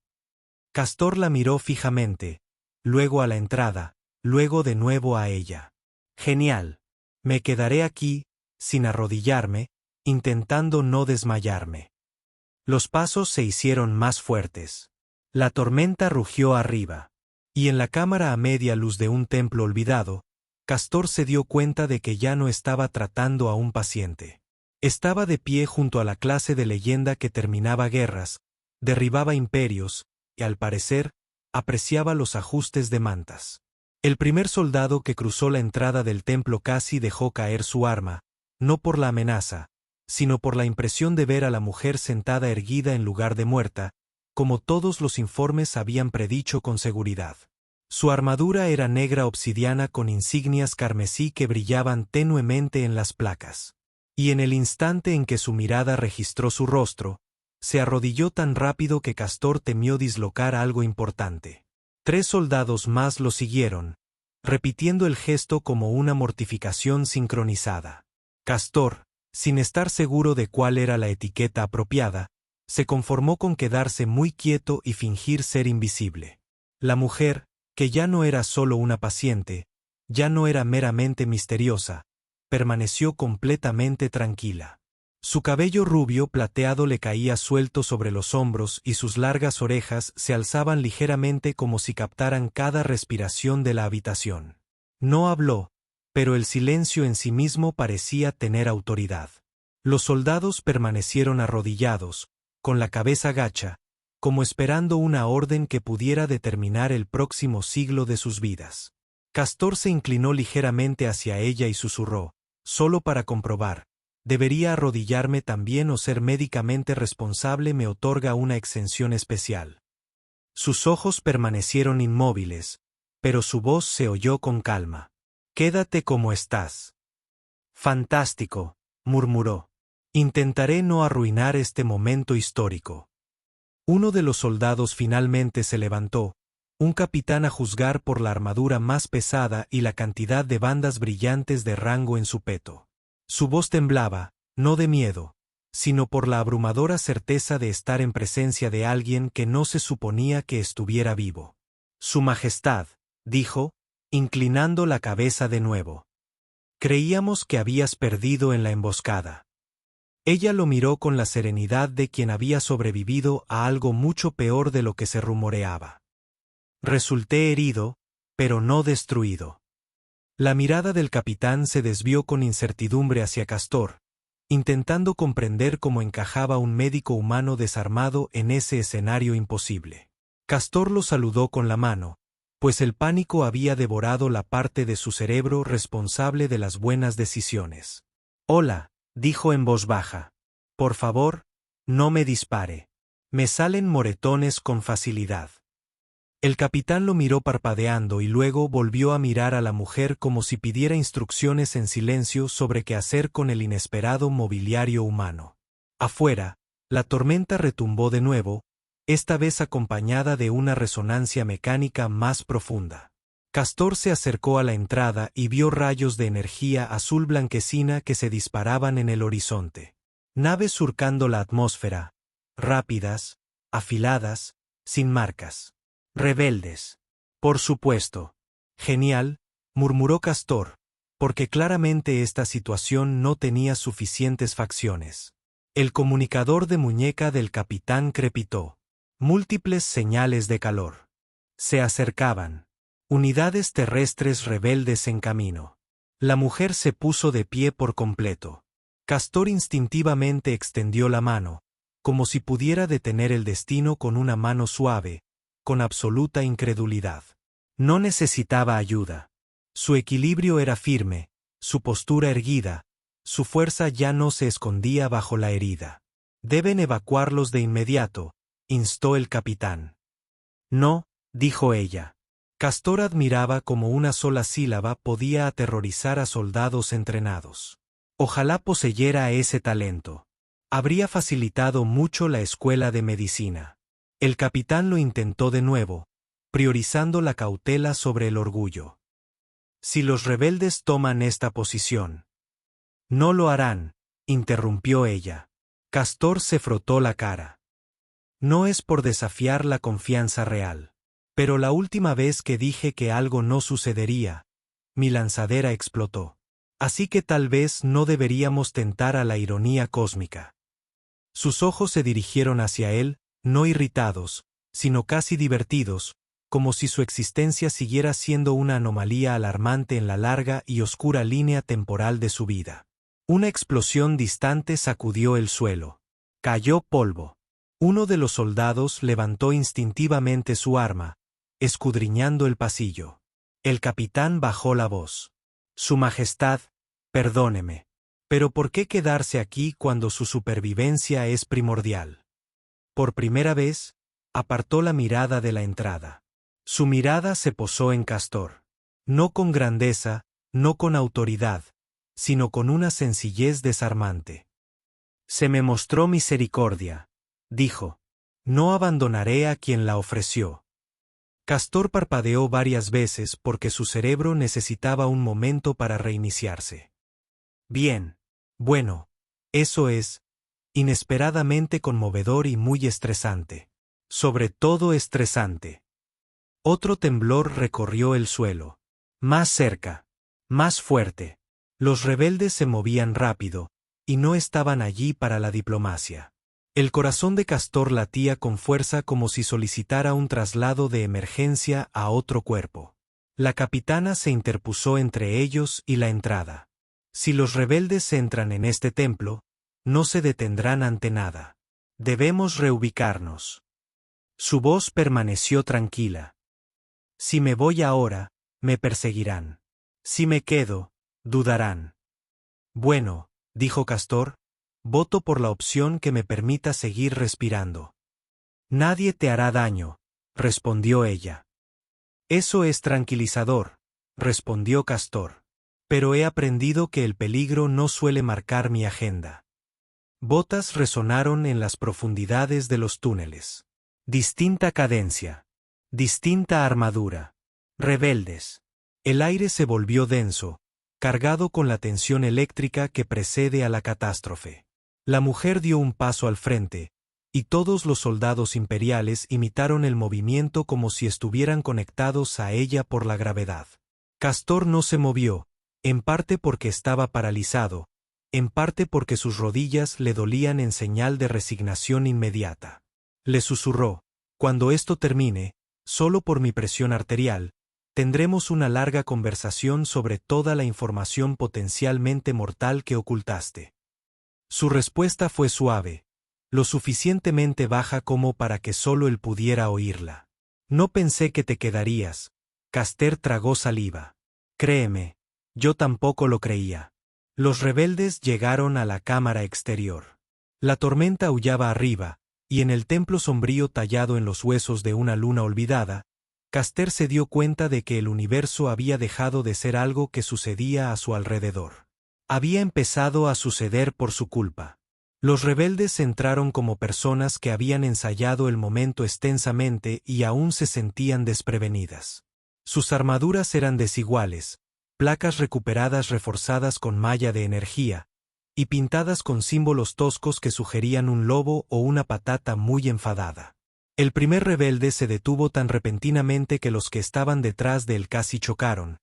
Castor la miró fijamente, luego a la entrada, luego de nuevo a ella. Genial. Me quedaré aquí, sin arrodillarme, intentando no desmayarme. Los pasos se hicieron más fuertes. La tormenta rugió arriba. Y en la cámara a media luz de un templo olvidado, Castor se dio cuenta de que ya no estaba tratando a un paciente. Estaba de pie junto a la clase de leyenda que terminaba guerras, derribaba imperios, y al parecer, apreciaba los ajustes de mantas. El primer soldado que cruzó la entrada del templo casi dejó caer su arma, no por la amenaza, sino por la impresión de ver a la mujer sentada erguida en lugar de muerta, como todos los informes habían predicho con seguridad. Su armadura era negra obsidiana con insignias carmesí que brillaban tenuemente en las placas. Y en el instante en que su mirada registró su rostro, se arrodilló tan rápido que Castor temió dislocar algo importante. 3 soldados más lo siguieron, repitiendo el gesto como una mortificación sincronizada. Castor, sin estar seguro de cuál era la etiqueta apropiada, se conformó con quedarse muy quieto y fingir ser invisible. La mujer, que ya no era solo una paciente, ya no era meramente misteriosa, permaneció completamente tranquila. Su cabello rubio plateado le caía suelto sobre los hombros y sus largas orejas se alzaban ligeramente como si captaran cada respiración de la habitación. No habló, pero el silencio en sí mismo parecía tener autoridad. Los soldados permanecieron arrodillados, con la cabeza gacha, como esperando una orden que pudiera determinar el próximo siglo de sus vidas. Castor se inclinó ligeramente hacia ella y susurró, solo para comprobar. ¿Debería arrodillarme también o ser médicamente responsable me otorga una exención especial? Sus ojos permanecieron inmóviles, pero su voz se oyó con calma. Quédate como estás. Fantástico, murmuró. Intentaré no arruinar este momento histórico. Uno de los soldados finalmente se levantó, un capitán a juzgar por la armadura más pesada y la cantidad de bandas brillantes de rango en su peto. Su voz temblaba, no de miedo, sino por la abrumadora certeza de estar en presencia de alguien que no se suponía que estuviera vivo. Su Majestad, dijo, inclinando la cabeza de nuevo. Creíamos que habías perdido en la emboscada. Ella lo miró con la serenidad de quien había sobrevivido a algo mucho peor de lo que se rumoreaba. Resulté herido, pero no destruido. La mirada del capitán se desvió con incertidumbre hacia Castor, intentando comprender cómo encajaba un médico humano desarmado en ese escenario imposible. Castor lo saludó con la mano, pues el pánico había devorado la parte de su cerebro responsable de las buenas decisiones. Hola, dijo en voz baja. Por favor, no me dispare. Me salen moretones con facilidad. El capitán lo miró parpadeando y luego volvió a mirar a la mujer como si pidiera instrucciones en silencio sobre qué hacer con el inesperado mobiliario humano. Afuera, la tormenta retumbó de nuevo, esta vez acompañada de una resonancia mecánica más profunda. Castor se acercó a la entrada y vio rayos de energía azul blanquecina que se disparaban en el horizonte. Naves surcando la atmósfera, rápidas, afiladas, sin marcas. Rebeldes. Por supuesto. Genial, murmuró Castor, porque claramente esta situación no tenía suficientes facciones. El comunicador de muñeca del capitán crepitó. Múltiples señales de calor. Se acercaban. Unidades terrestres rebeldes en camino. La mujer se puso de pie por completo. Castor instintivamente extendió la mano, como si pudiera detener el destino con una mano suave, con absoluta incredulidad. No necesitaba ayuda. Su equilibrio era firme, su postura erguida, su fuerza ya no se escondía bajo la herida. Deben evacuarlos de inmediato, instó el capitán. No, dijo ella. Castor admiraba cómo una sola sílaba podía aterrorizar a soldados entrenados. Ojalá poseyera ese talento. Habría facilitado mucho la escuela de medicina. El capitán lo intentó de nuevo, priorizando la cautela sobre el orgullo. Si los rebeldes toman esta posición. No lo harán, interrumpió ella. Castor se frotó la cara. No es por desafiar la confianza real. Pero la última vez que dije que algo no sucedería, mi lanzadera explotó. Así que tal vez no deberíamos tentar a la ironía cósmica. Sus ojos se dirigieron hacia él, no irritados, sino casi divertidos, como si su existencia siguiera siendo una anomalía alarmante en la larga y oscura línea temporal de su vida. Una explosión distante sacudió el suelo. Cayó polvo. Uno de los soldados levantó instintivamente su arma, escudriñando el pasillo. El capitán bajó la voz. Su Majestad, perdóneme. Pero ¿por qué quedarse aquí cuando su supervivencia es primordial? Por primera vez, apartó la mirada de la entrada. Su mirada se posó en Castor. No con grandeza, no con autoridad, sino con una sencillez desarmante. Se me mostró misericordia, dijo. No abandonaré a quien la ofreció. Castor parpadeó varias veces porque su cerebro necesitaba un momento para reiniciarse. Bien. Bueno, eso es, inesperadamente conmovedor y muy estresante. Sobre todo estresante. Otro temblor recorrió el suelo. Más cerca. Más fuerte. Los rebeldes se movían rápido, y no estaban allí para la diplomacia. El corazón de Castor latía con fuerza como si solicitara un traslado de emergencia a otro cuerpo. La capitana se interpuso entre ellos y la entrada. Si los rebeldes entran en este templo, no se detendrán ante nada. Debemos reubicarnos. Su voz permaneció tranquila. Si me voy ahora, me perseguirán. Si me quedo, dudarán. Bueno, dijo Castor, voto por la opción que me permita seguir respirando. Nadie te hará daño, respondió ella. Eso es tranquilizador, respondió Castor. Pero he aprendido que el peligro no suele marcar mi agenda. Botas resonaron en las profundidades de los túneles. Distinta cadencia. Distinta armadura. Rebeldes. El aire se volvió denso, cargado con la tensión eléctrica que precede a la catástrofe. La mujer dio un paso al frente, y todos los soldados imperiales imitaron el movimiento como si estuvieran conectados a ella por la gravedad. Castor no se movió, en parte porque estaba paralizado, en parte porque sus rodillas le dolían en señal de resignación inmediata. Le susurró: cuando esto termine, solo por mi presión arterial, tendremos una larga conversación sobre toda la información potencialmente mortal que ocultaste. Su respuesta fue suave, lo suficientemente baja como para que solo él pudiera oírla. No pensé que te quedarías. Castor tragó saliva. Créeme, yo tampoco lo creía. Los rebeldes llegaron a la cámara exterior. La tormenta aullaba arriba, y en el templo sombrío tallado en los huesos de una luna olvidada, Castor se dio cuenta de que el universo había dejado de ser algo que sucedía a su alrededor. Había empezado a suceder por su culpa. Los rebeldes entraron como personas que habían ensayado el momento extensamente y aún se sentían desprevenidas. Sus armaduras eran desiguales, placas recuperadas reforzadas con malla de energía, y pintadas con símbolos toscos que sugerían un lobo o una patata muy enfadada. El primer rebelde se detuvo tan repentinamente que los que estaban detrás de él casi chocaron,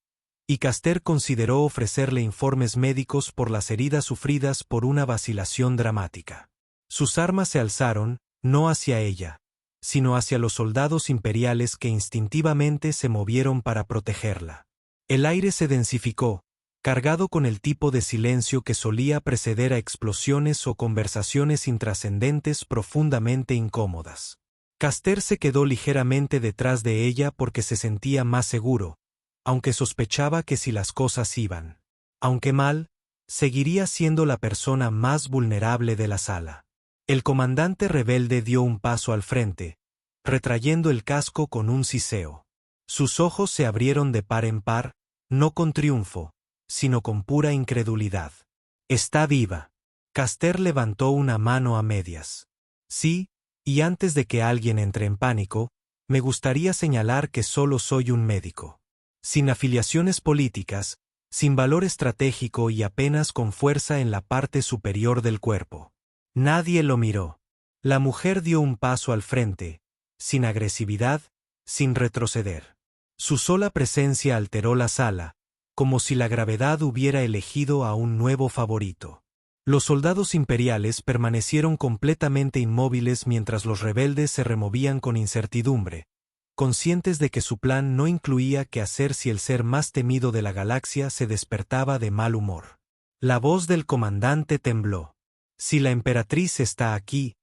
y Castor consideró ofrecerle informes médicos por las heridas sufridas por una vacilación dramática. Sus armas se alzaron, no hacia ella, sino hacia los soldados imperiales que instintivamente se movieron para protegerla. El aire se densificó, cargado con el tipo de silencio que solía preceder a explosiones o conversaciones intrascendentes profundamente incómodas. Castor se quedó ligeramente detrás de ella porque se sentía más seguro, aunque sospechaba que si las cosas iban, aunque mal, seguiría siendo la persona más vulnerable de la sala. El comandante rebelde dio un paso al frente, retrayendo el casco con un siseo. Sus ojos se abrieron de par en par, no con triunfo, sino con pura incredulidad. «Está viva». Castor levantó una mano a medias. «Sí, y antes de que alguien entre en pánico, me gustaría señalar que solo soy un médico. Sin afiliaciones políticas, sin valor estratégico y apenas con fuerza en la parte superior del cuerpo». Nadie lo miró. La mujer dio un paso al frente, sin agresividad, sin retroceder. Su sola presencia alteró la sala, como si la gravedad hubiera elegido a un nuevo favorito. Los soldados imperiales permanecieron completamente inmóviles mientras los rebeldes se removían con incertidumbre, conscientes de que su plan no incluía qué hacer si el ser más temido de la galaxia se despertaba de mal humor. La voz del comandante tembló. «Si la emperatriz está aquí,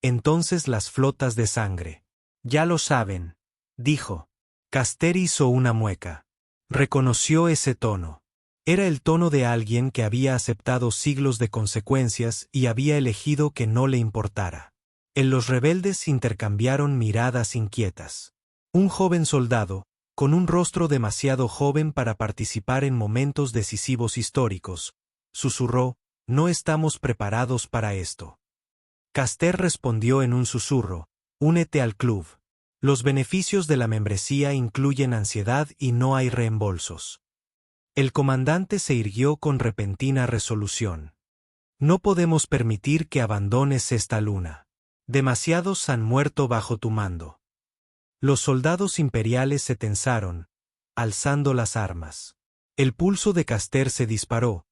entonces las flotas de sangre. Ya lo saben», dijo. Castor hizo una mueca. Reconoció ese tono. Era el tono de alguien que había aceptado siglos de consecuencias y había elegido que no le importara. Los rebeldes intercambiaron miradas inquietas. Un joven soldado, con un rostro demasiado joven para participar en momentos decisivos históricos, susurró: «No estamos preparados para esto». Castor respondió en un susurro: «Únete al club. Los beneficios de la membresía incluyen ansiedad y no hay reembolsos». El comandante se irguió con repentina resolución. «No podemos permitir que abandones esta luna. Demasiados han muerto bajo tu mando». Los soldados imperiales se tensaron, alzando las armas. El pulso de Castor se disparó,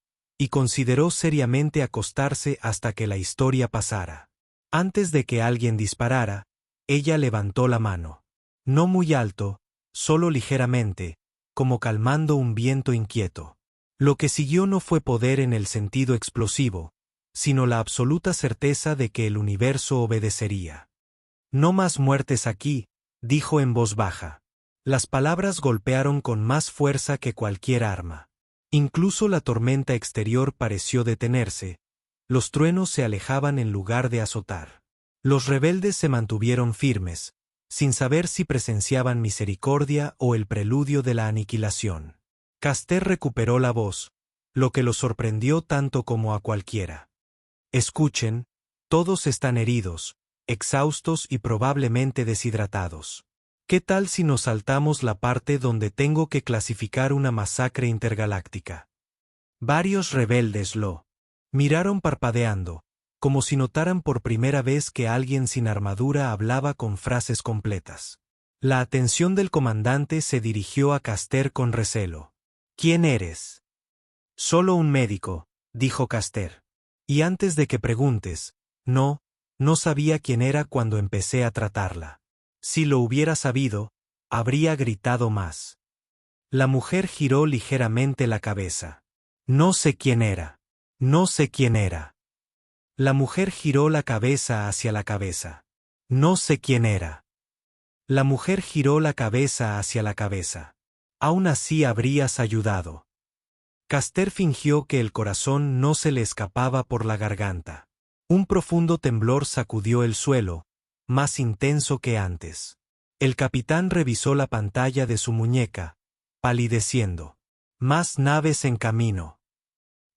y consideró seriamente acostarse hasta que la historia pasara. Antes de que alguien disparara, ella levantó la mano. No muy alto, solo ligeramente, como calmando un viento inquieto. Lo que siguió no fue poder en el sentido explosivo, sino la absoluta certeza de que el universo obedecería. No más muertes aquí, dijo en voz baja. Las palabras golpearon con más fuerza que cualquier arma. Incluso la tormenta exterior pareció detenerse, los truenos se alejaban en lugar de azotar. Los rebeldes se mantuvieron firmes, sin saber si presenciaban misericordia o el preludio de la aniquilación. Castor recuperó la voz, lo que lo sorprendió tanto como a cualquiera. Escuchen, todos están heridos, exhaustos y probablemente deshidratados. ¿Qué tal si nos saltamos la parte donde tengo que clasificar una masacre intergaláctica? Varios rebeldes lo miraron parpadeando, como si notaran por primera vez que alguien sin armadura hablaba con frases completas. La atención del comandante se dirigió a Castor con recelo. ¿Quién eres? Solo un médico, dijo Castor. Y antes de que preguntes, no sabía quién era cuando empecé a tratarla. Si lo hubiera sabido, habría gritado más. La mujer giró ligeramente la cabeza. No sé quién era. No sé quién era. La mujer giró la cabeza hacia la cabeza. No sé quién era. La mujer giró la cabeza hacia la cabeza. Aún así habrías ayudado. Castor fingió que el corazón no se le escapaba por la garganta. Un profundo temblor sacudió el suelo, más intenso que antes. El capitán revisó la pantalla de su muñeca, palideciendo. Más naves en camino.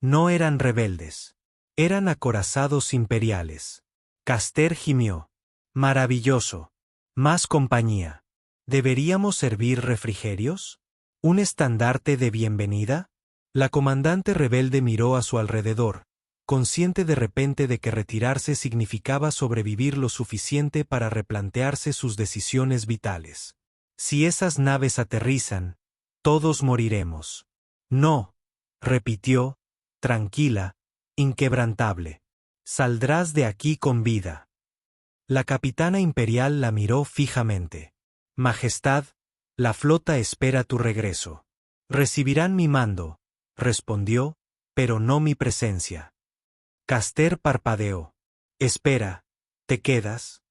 No eran rebeldes. Eran acorazados imperiales. Castor gimió. Maravilloso. Más compañía. ¿Deberíamos servir refrigerios? ¿Un estandarte de bienvenida? La comandante rebelde miró a su alrededor, consciente de repente de que retirarse significaba sobrevivir lo suficiente para replantearse sus decisiones vitales. Si esas naves aterrizan, todos moriremos. No, repitió, tranquila, inquebrantable. Saldrás de aquí con vida. La capitana imperial la miró fijamente. Majestad, la flota espera tu regreso. Recibirán mi mando, respondió, pero no mi presencia. Castor parpadeó. Espera, ¿te quedas?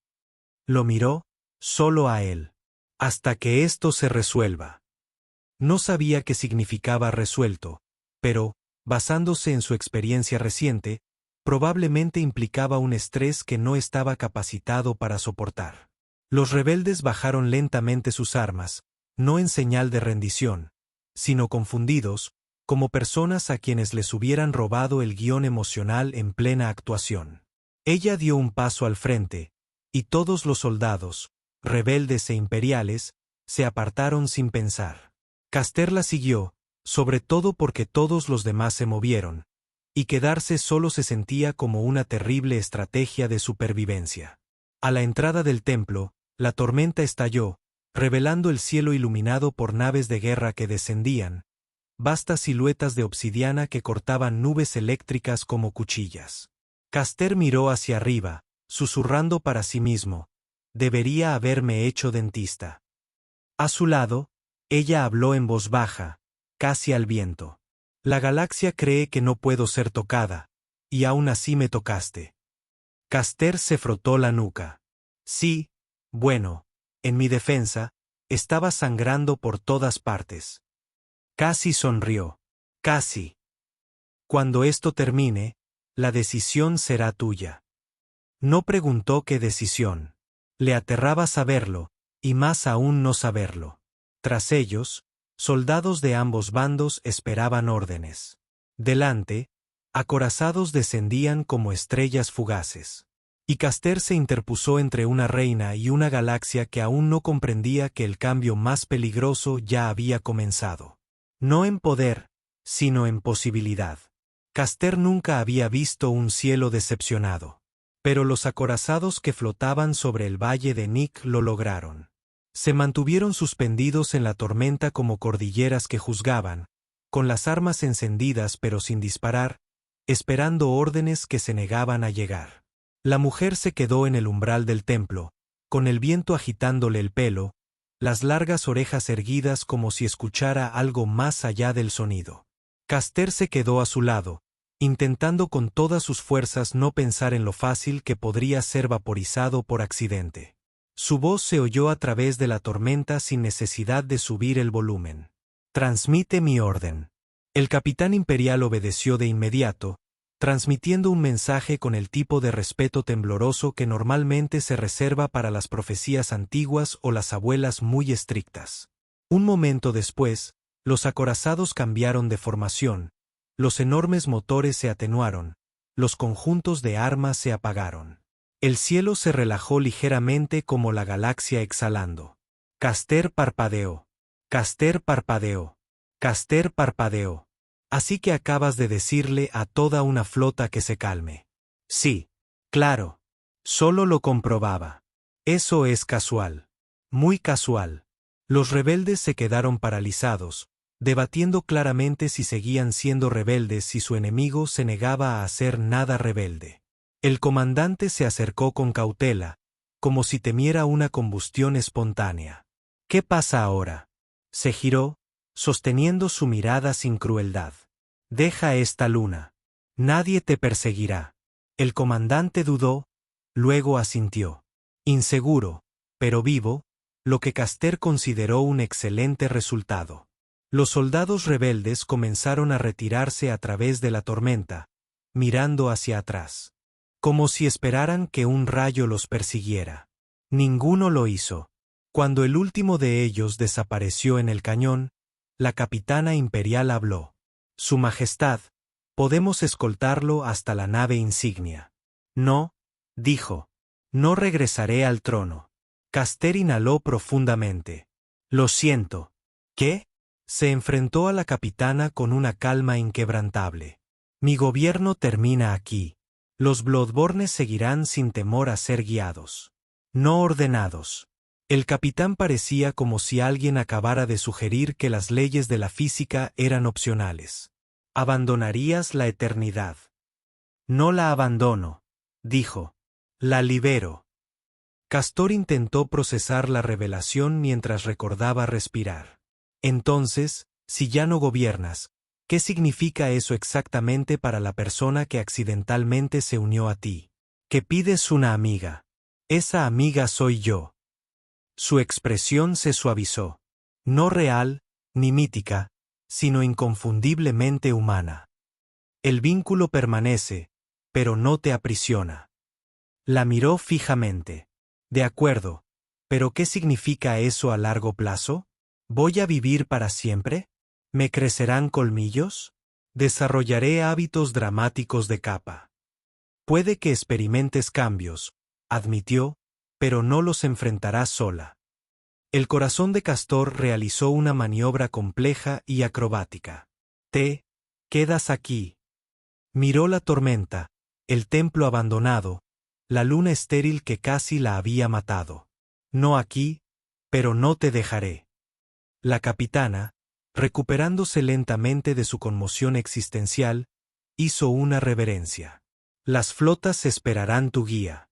Lo miró, solo a él. Hasta que esto se resuelva. No sabía qué significaba resuelto, pero, basándose en su experiencia reciente, probablemente implicaba un estrés que no estaba capacitado para soportar. Los rebeldes bajaron lentamente sus armas, no en señal de rendición, sino confundidos, como personas a quienes les hubieran robado el guión emocional en plena actuación. Ella dio un paso al frente, y todos los soldados, rebeldes e imperiales, se apartaron sin pensar. Castor la siguió, sobre todo porque todos los demás se movieron, y quedarse solo se sentía como una terrible estrategia de supervivencia. A la entrada del templo, la tormenta estalló, revelando el cielo iluminado por naves de guerra que descendían, vastas siluetas de obsidiana que cortaban nubes eléctricas como cuchillas. Castor miró hacia arriba, susurrando para sí mismo, debería haberme hecho dentista. A su lado, ella habló en voz baja, casi al viento. La galaxia cree que no puedo ser tocada, y aún así me tocaste. Castor se frotó la nuca. Sí, bueno, en mi defensa, estaba sangrando por todas partes. Casi sonrió. Casi. Cuando esto termine, la decisión será tuya. No preguntó qué decisión. Le aterraba saberlo, y más aún no saberlo. Tras ellos, soldados de ambos bandos esperaban órdenes. Delante, acorazados descendían como estrellas fugaces. Y Castor se interpuso entre una reina y una galaxia que aún no comprendía que el cambio más peligroso ya había comenzado. No en poder, sino en posibilidad. Castor nunca había visto un cielo decepcionado. Pero los acorazados que flotaban sobre el valle de Nick lo lograron. Se mantuvieron suspendidos en la tormenta como cordilleras que juzgaban, con las armas encendidas pero sin disparar, esperando órdenes que se negaban a llegar. La mujer se quedó en el umbral del templo, con el viento agitándole el pelo, las largas orejas erguidas como si escuchara algo más allá del sonido. Castor se quedó a su lado, intentando con todas sus fuerzas no pensar en lo fácil que podría ser vaporizado por accidente. Su voz se oyó a través de la tormenta sin necesidad de subir el volumen. «Transmite mi orden». El capitán imperial obedeció de inmediato, transmitiendo un mensaje con el tipo de respeto tembloroso que normalmente se reserva para las profecías antiguas o las abuelas muy estrictas. Un momento después, los acorazados cambiaron de formación, los enormes motores se atenuaron, los conjuntos de armas se apagaron. El cielo se relajó ligeramente como la galaxia exhalando. Castor parpadeó. Castor parpadeó. Castor parpadeó. Así que acabas de decirle a toda una flota que se calme. Sí. Claro. Solo lo comprobaba. Eso es casual. Muy casual. Los rebeldes se quedaron paralizados, debatiendo claramente si seguían siendo rebeldes si su enemigo se negaba a hacer nada rebelde. El comandante se acercó con cautela, como si temiera una combustión espontánea. ¿Qué pasa ahora? Se giró, sosteniendo su mirada sin crueldad. Deja esta luna. Nadie te perseguirá. El comandante dudó, luego asintió. Inseguro, pero vivo, lo que Castor consideró un excelente resultado. Los soldados rebeldes comenzaron a retirarse a través de la tormenta, mirando hacia atrás, como si esperaran que un rayo los persiguiera. Ninguno lo hizo. Cuando el último de ellos desapareció en el cañón, la capitana imperial habló. Su Majestad, podemos escoltarlo hasta la nave insignia. No, dijo. No regresaré al trono. Castor inhaló profundamente. Lo siento. ¿Qué? Se enfrentó a la capitana con una calma inquebrantable. Mi gobierno termina aquí. Los Bloodborne seguirán sin temor a ser guiados. No ordenados. El capitán parecía como si alguien acabara de sugerir que las leyes de la física eran opcionales. Abandonarías la eternidad. No la abandono, dijo. La libero. Castor intentó procesar la revelación mientras recordaba respirar. Entonces, si ya no gobiernas, ¿qué significa eso exactamente para la persona que accidentalmente se unió a ti? Que pides una amiga. Esa amiga soy yo. Su expresión se suavizó. No real, ni mítica, sino inconfundiblemente humana. El vínculo permanece, pero no te aprisiona. La miró fijamente. De acuerdo, pero ¿qué significa eso a largo plazo? ¿Voy a vivir para siempre? ¿Me crecerán colmillos? Desarrollaré hábitos dramáticos de capa. Puede que experimentes cambios, admitió, pero no los enfrentarás sola. El corazón de Castor realizó una maniobra compleja y acrobática. Te quedas aquí. Miró la tormenta, el templo abandonado, la luna estéril que casi la había matado. No aquí, pero no te dejaré. La capitana, recuperándose lentamente de su conmoción existencial, hizo una reverencia. Las flotas esperarán tu guía.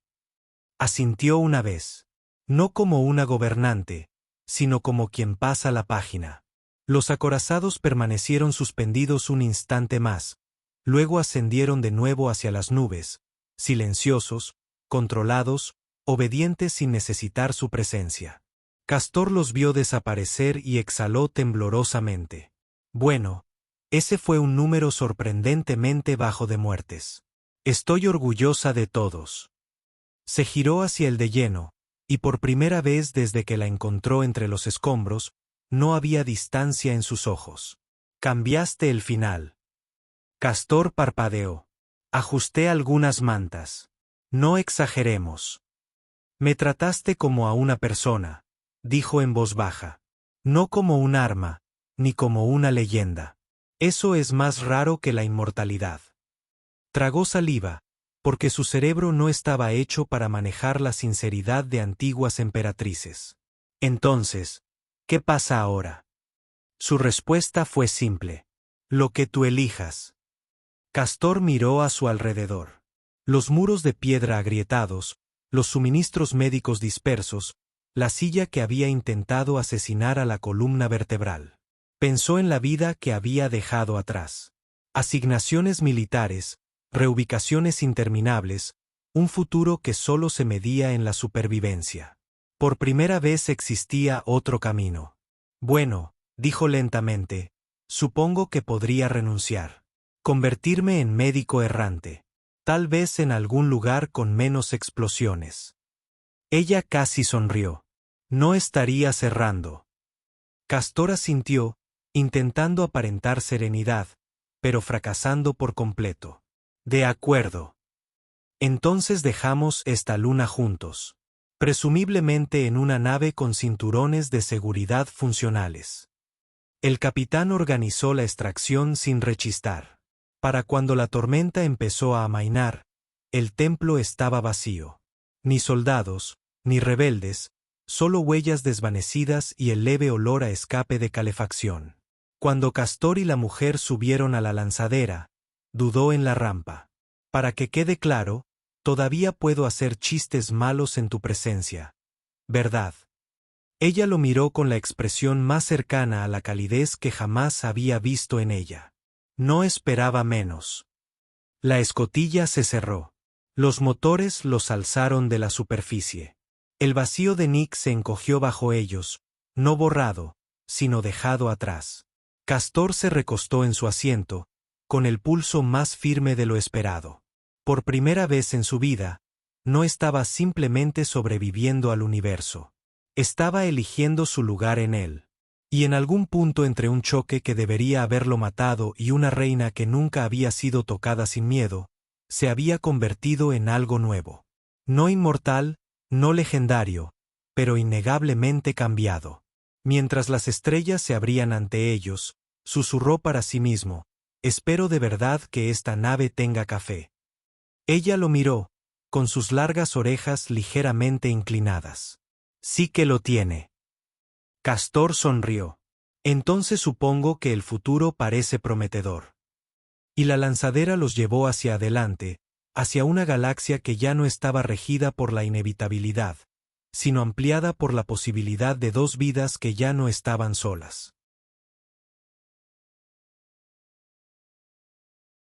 Asintió una vez. No como una gobernante, sino como quien pasa la página. Los acorazados permanecieron suspendidos un instante más, luego ascendieron de nuevo hacia las nubes, silenciosos, controlados, obedientes sin necesitar su presencia. Castor los vio desaparecer y exhaló temblorosamente. Bueno, ese fue un número sorprendentemente bajo de muertes. Estoy orgullosa de todos. Se giró hacia el de lleno, y por primera vez desde que la encontró entre los escombros, no había distancia en sus ojos. Cambiaste el final. Castor parpadeó. Ajusté algunas mantas. No exageremos. Me trataste como a una persona, dijo en voz baja. No como un arma, ni como una leyenda. Eso es más raro que la inmortalidad. Tragó saliva, porque su cerebro no estaba hecho para manejar la sinceridad de antiguas emperatrices. Entonces, ¿qué pasa ahora? Su respuesta fue simple. Lo que tú elijas. Castor miró a su alrededor. Los muros de piedra agrietados, los suministros médicos dispersos, la silla que había intentado asesinar a la columna vertebral. Pensó en la vida que había dejado atrás. Asignaciones militares, reubicaciones interminables, un futuro que solo se medía en la supervivencia. Por primera vez existía otro camino. Bueno, dijo lentamente, supongo que podría renunciar. Convertirme en médico errante. Tal vez en algún lugar con menos explosiones. Ella casi sonrió. No estaría cerrando. Castor asintió, intentando aparentar serenidad, pero fracasando por completo. De acuerdo. Entonces dejamos esta luna juntos. Presumiblemente en una nave con cinturones de seguridad funcionales. El capitán organizó la extracción sin rechistar. Para cuando la tormenta empezó a amainar, el templo estaba vacío. Ni soldados, ni rebeldes, solo huellas desvanecidas y el leve olor a escape de calefacción. Cuando Castor y la mujer subieron a la lanzadera, dudó en la rampa. Para que quede claro, todavía puedo hacer chistes malos en tu presencia. ¿Verdad? Ella lo miró con la expresión más cercana a la calidez que jamás había visto en ella. No esperaba menos. La escotilla se cerró. Los motores los alzaron de la superficie. El vacío de Nick se encogió bajo ellos, no borrado, sino dejado atrás. Castor se recostó en su asiento, con el pulso más firme de lo esperado. Por primera vez en su vida, no estaba simplemente sobreviviendo al universo. Estaba eligiendo su lugar en él. Y en algún punto entre un choque que debería haberlo matado y una reina que nunca había sido tocada sin miedo, se había convertido en algo nuevo. No inmortal, no legendario, pero innegablemente cambiado. Mientras las estrellas se abrían ante ellos, susurró para sí mismo, espero de verdad que esta nave tenga café. Ella lo miró, con sus largas orejas ligeramente inclinadas. Sí que lo tiene. Castor sonrió. Entonces supongo que el futuro parece prometedor. Y la lanzadera los llevó hacia adelante, hacia una galaxia que ya no estaba regida por la inevitabilidad, sino ampliada por la posibilidad de dos vidas que ya no estaban solas.